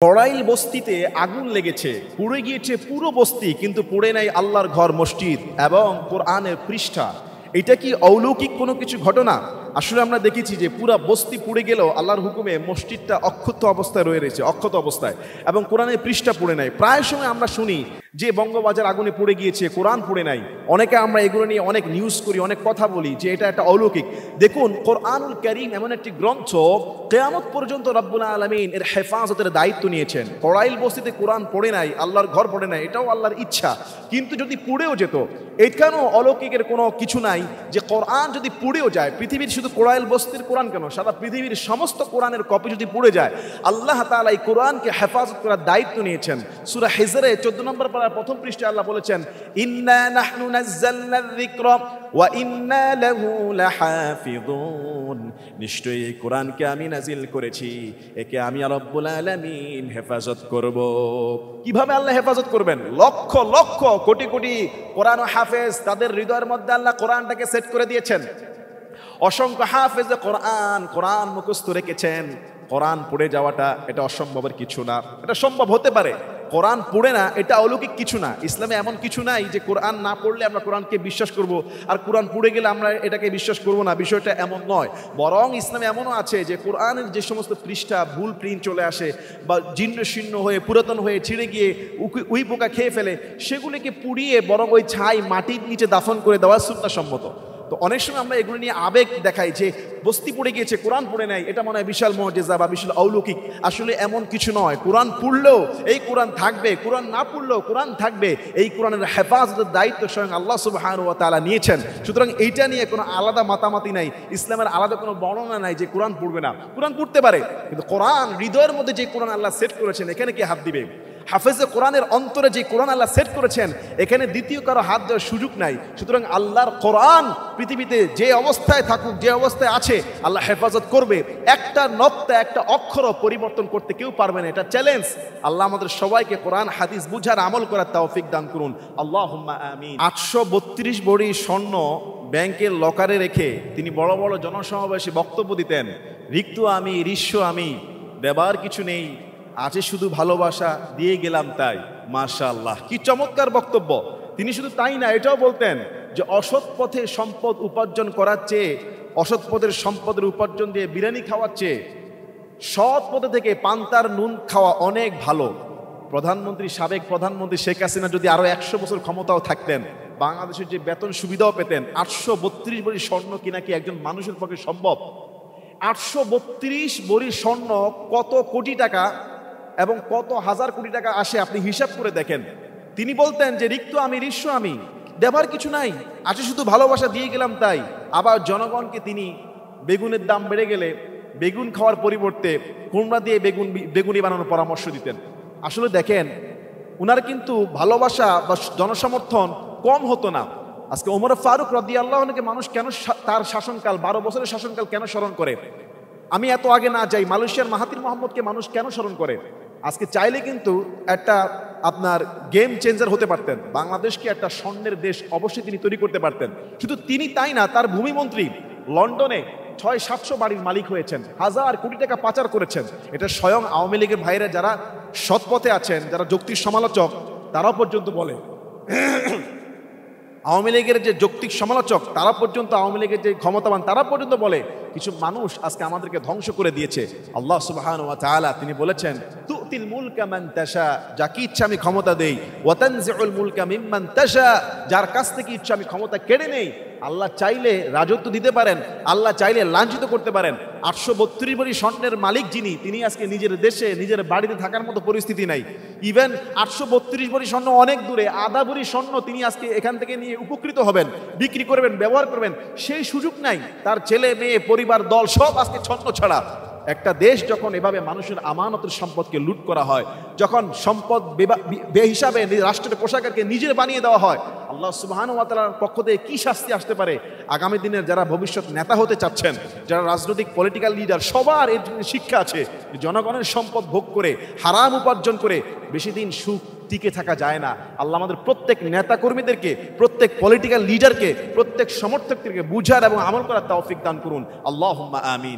কড়াইল বস্তিতে আগুন লেগেছে, পুড়ে গিয়েছে পুরো বস্তি, কিন্তু পুড়ে নাই আল্লাহর ঘর, মসজিদ এবং কোরআনের পৃষ্ঠা। এটা কি অলৌকিক কোনো কিছু ঘটনা? আসলে আমরা দেখেছি যে পুরা বস্তি পুড়ে গেলেও আল্লাহর হুকুমে মসজিদটা অক্ষত অবস্থায় রয়েছে, অক্ষত অবস্থায়, এবং কোরআনের পৃষ্ঠা পুড়ে নাই। প্রায় সময় আমরা শুনি যে বঙ্গবাজার আগুনে পুড়ে গিয়েছে, কোরআন পুড়ে নাই। অনেকে আমরা এগুলো নিয়ে অনেক নিউজ করি, অনেক কথা বলি যে এটা একটা অলৌকিক। দেখুন, কোরআনুল কারীম এমন একটি গ্রন্থ, কিয়ামত পর্যন্ত রব্বুল আলামিন এর হেফাজতের দায়িত্ব নিয়েছেন। কড়াইল বস্তিতে কোরআন পড়ে নাই, আল্লাহর ঘর পড়ে নাই, এটাও আল্লাহর ইচ্ছা। কিন্তু যদি পুড়েও যেত, এখানেও অলৌকিকের কোনো কিছু নাই যে কোরআন যদি পুড়েও যায়, পৃথিবীর শুধু কোরআইল বস্তির কোরআন কেন, সারা পৃথিবীর সমস্ত কোরআনের কপি যদি পুড়ে যায়, আল্লাহ তাআলা এই কোরআনকে হেফাজত করার দায়িত্ব নিয়েছেন। সূরা হিজরে 14 নম্বর পারার প্রথম পৃষ্ঠায় আল্লাহ বলেছেন, ইন্না নাহনু নাযালনা যিকরা ওয়া ইন্না লাহু লাহাফিযুন। নিশ্চয়ই এই কোরআনকে আমি নাজিল করেছি, একে আমি রব্বুল আলামিন হেফাজত করব। কিভাবে আল্লাহ হেফাজত করবেন? লক্ষ লক্ষ কোটি কোটি কোরআন হাফেজ, তাদের হৃদয়ের মধ্যে আল্লাহ কোরআনটাকে সেট করে দিয়েছেন। অসংখ্য হাফেজ কোরআন মুখস্থ রেখেছেন। কোরআন পড়ে যাওয়াটা এটা অসম্ভবের কিছু না, এটা সম্ভব হতে পারে। কোরআন পড়ে না, এটা অলৌকিক কিছু না। ইসলামে এমন কিছু নাই যে কোরআন না পড়লে আমরা কোরআনকে বিশ্বাস করব, আর কোরআন পড়ে গেলে আমরা এটাকে বিশ্বাস করব না। বিষয়টা এমন নয়। বরং ইসলামে এমনও আছে যে কোরআনের যে সমস্ত পৃষ্ঠা ভুল প্রিন্ট চলে আসে বা জীর্ণ শীর্ণ হয়ে পুরাতন হয়ে ছিঁড়ে গিয়ে উই পোকা খেয়ে ফেলে, সেগুলিকে পুড়িয়ে বরং ওই ছাই মাটির নিচে দাফন করে দেওয়া সুন্নাহসম্মত। তো অনেক সময় আমরা এগুলো নিয়ে আবেগ দেখাই যে বস্তি পড়ে গিয়েছে, কোরআন পড়ে নাই, এটা মনে হয় বিশাল মুজিজা বা বিশাল অলৌকিক। আসলে এমন কিছু নয়। কোরআন পড়লেও এই কোরআন থাকবে, কোরআন না পড়লেও কোরআন থাকবে। এই কোরআনের হেফাজতের দায়িত্ব স্বয়ং আল্লাহ সুবহানাহু ওয়া তাআলা নিয়েছেন। সুতরাং এইটা নিয়ে কোনো আলাদা মাতামাতি নাই, ইসলামের আলাদা কোনো বর্ণনা নাই যে কোরআন পড়বে না। কোরআন পড়তে পারে, কিন্তু কোরআন হৃদয়ের মধ্যে যে কোরআন আল্লাহ সেট করেছেন, এখানে কি হাত দিবে? হাফেজে কোরআনের অন্তরে যে কোরআন আল্লাহ সেট করেছেন, এখানে দ্বিতীয় কারো হাত দেওয়ার সুযোগ নাই। সুতরাং আল্লাহর কোরআন পৃথিবীতে যে অবস্থায় থাকুক, যে অবস্থায় আছে, আল্লাহ হেফাজত করবে। একটা নক্তা, একটা অক্ষরও পরিবর্তন করতে কেউ পারবে না। এটা চ্যালেঞ্জ। আল্লাহ আমাদের সবাইকে কোরআন হাদিস বুঝার, আমল করার তৌফিক দান করুন। আল্লাহুম্মা আমিন। 832 ভরি স্বর্ণ ব্যাংকের লকারে রেখে তিনি বড় বড় জনসমাবেশে বক্তব্য দিতেন। রিক্ত আমি, ঋষ্য আমি, দেবার কিছু নেই, আছে শুধু ভালোবাসা, দিয়ে গেলাম তাই। মাশাআল্লাহ, কি চমৎকার বক্তব্য। তিনি শুধু তাই না, এটাও বলতেন যে অসৎ পথে সম্পদ উপার্জন করার চেয়ে, অসৎ পথের সম্পদের উপার্জন দিয়ে বিরিয়ানি খাওয়ার চেয়ে সৎ পথে থেকে পান্তার নুন খাওয়া অনেক ভালো। প্রধানমন্ত্রী, সাবেক প্রধানমন্ত্রী শেখ হাসিনা যদি আরো 100 বছর ক্ষমতাও থাকতেন, বাংলাদেশের যে বেতন সুবিধাও পেতেন, 832 ভরি স্বর্ণ কিনা কি একজন মানুষের পক্ষে সম্ভব? 832 ভরি স্বর্ণ কত কোটি টাকা এবং কত হাজার কোটি টাকা আসে, আপনি হিসাব করে দেখেন। তিনি বলতেন যে রিক্ত আমি, ঋষ্য আমি, দেবার কিছু নাই, আছে শুধু ভালোবাসা, দিয়ে গেলাম তাই। আবার জনগণকে তিনি বেগুনের দাম বেড়ে গেলে বেগুন খাওয়ার পরিবর্তে কুমড়া দিয়ে বেগুনি বানানোর পরামর্শ দিতেন। আসলে দেখেন, উনার কিন্তু ভালোবাসা বা জনসমর্থন কম হতো না। আজকে ওমর ফারুক রাদিয়াল্লাহু আনহুকে মানুষ কেন তার শাসনকাল, 12 বছরের শাসনকাল কেন স্মরণ করে? আমি এত আগে না যাই, মালয়েশিয়ার মাহাতির মোহাম্মদকে মানুষ কেন স্মরণ করে? আজকে চাইলে কিন্তু একটা আপনার গেম চেঞ্জার হতে পারতেন, বাংলাদেশকে একটা স্বর্ণের দেশ অবশ্যই তিনি তৈরি করতে পারতেন। শুধু তিনি তাই না, তার ভূমিমন্ত্রী লন্ডনে 600-700 বাড়ির মালিক হয়েছেন, হাজার কোটি টাকা পাচার করেছেন। এটা স্বয়ং আওয়ামী লীগের ভাইরা যারা সৎপথে আছেন, যারা যৌক্তিক সমালোচক, তারাও পর্যন্ত বলে। আওয়ামী লীগের যে যৌক্তিক সমালোচক, তারা পর্যন্ত, আওয়ামী লীগের যে ক্ষমতাবান, তারা পর্যন্ত বলে কিছু মানুষ আজকে আমাদেরকে ধ্বংস করে দিয়েছে। আল্লাহ সুবহানাহু ওয়া তাআলা তিনি বলেছেন, তুতিল মুলকা মান তাশা, যাকে ইচ্ছা আমি ক্ষমতা দেই, ওয়া তানজিউল মুলকা মিম্মান তাশা, যার কাছ থেকে ইচ্ছা আমি ক্ষমতা কেড়ে নেই। আল্লাহ চাইলে রাজত্ব দিতে পারেন, আল্লাহ চাইলে লাঞ্ছিত করতে পারেন। 832 ভরি স্বর্ণের মালিক যিনি, তিনি আজকে নিজের দেশে, নিজের বাড়িতে থাকার মতো পরিস্থিতি নাই। ইভেন 832 ভরি স্বর্ণ অনেক দূরে, আধা ভরি স্বর্ণ তিনি আজকে এখান থেকে নিয়ে উপকৃত হবেন, বিক্রি করবেন, ব্যবহার করবেন, সেই সুযোগ নাই। তার ছেলে মেয়ে, পরিবার, দল সব আজকে ছন্ন ছাড়া। একটা দেশ যখন এভাবে মানুষের আমানতের সম্পদকে লুট করা হয়, যখন সম্পদ বেহিসাবে রাষ্ট্রের কোষাগারকে নিজের বানিয়ে দেওয়া হয়, আল্লাহ সুবহানাহু ওয়া তাআলার পক্ষ থেকে কি শাস্তি আসতে পারে? আগামী দিনের যারা ভবিষ্যৎ নেতা হতে চাচ্ছেন, যারা রাজনৈতিক পলিটিক্যাল লিডার, সবার এর শিক্ষা আছে। জনগণের সম্পদ ভোগ করে, হারাম উপার্জন করে বেশি দিন সুখ টিকে থাকা যায় না। আল্লাহ আমাদের প্রত্যেক নেতা কর্মীদেরকে, প্রত্যেক পলিটিক্যাল লিডারকে, প্রত্যেক সমর্থকদেরকে বুঝার এবং আমল করার তৌফিক দান করুন। আল্লাহুম্মা আমিন।